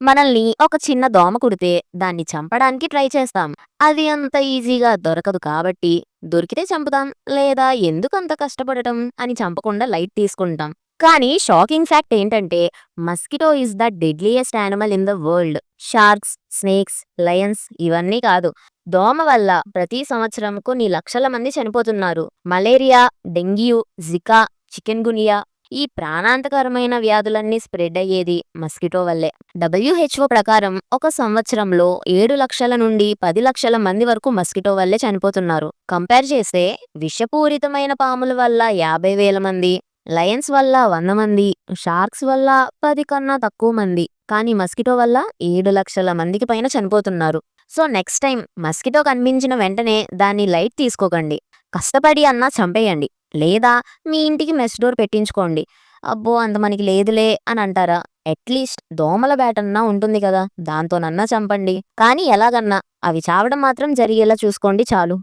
మనల్ని ఒక చిన్న దోమ కుడితే దాన్ని చంపడానికి ట్రై చేస్తాం. అది అంత ఈజీగా దొరకదు కాబట్టి దొరికితే చంపుతాం, లేదా ఎందుకంత కష్టపడటం అని చంపకుండా లైట్ తీసుకుంటాం. కానీ షాకింగ్ ఫ్యాక్ట్ ఏంటంటే mosquito is the deadliest animal in the world. Sharks, snakes, Lions ఇవన్నీ కాదు. దోమ వల్ల ప్రతి సంవత్సరం కొన్ని లక్షల మంది చనిపోతున్నారు. మలేరియా, డెంగ్యూ, జికా, చికెన్ గునియా ఈ ప్రాణాంతకరమైన వ్యాధులన్నీ స్ప్రెడ్ అయ్యేది మస్కిటో వల్లే. డబ్ల్యూహెచ్ఓ ప్రకారం ఒక సంవత్సరంలో 7 లక్షల నుండి 10 లక్షల మంది వరకు మస్కిటో వల్లే చనిపోతున్నారు. కంపేర్ చేస్తే విషపూరితమైన పాముల వల్ల 50,000 మంది, లయన్స్ వల్ల 100 మంది, షార్క్స్ వల్ల 10 కన్నా తక్కువ మంది, కానీ మస్కిటో వల్ల 7 లక్షల మందికి పైన చనిపోతున్నారు. సో నెక్స్ట్ టైం మస్కిటో కనిపించిన వెంటనే దాన్ని లైట్ తీసుకోకండి. కష్టపడి అన్నా చంపేయండి. లేదా మీ ఇంటికి మెస్ డోర్ పెట్టించుకోండి. అబ్బో అంత మనకి లేదులే అని అంటారా? అట్లీస్ట్ దోమల బ్యాటన్నా ఉంటుంది కదా, దాంతోనన్నా చంపండి. కానీ ఎలాగన్నా అవి చావడం మాత్రం జరిగేలా చూసుకోండి చాలు.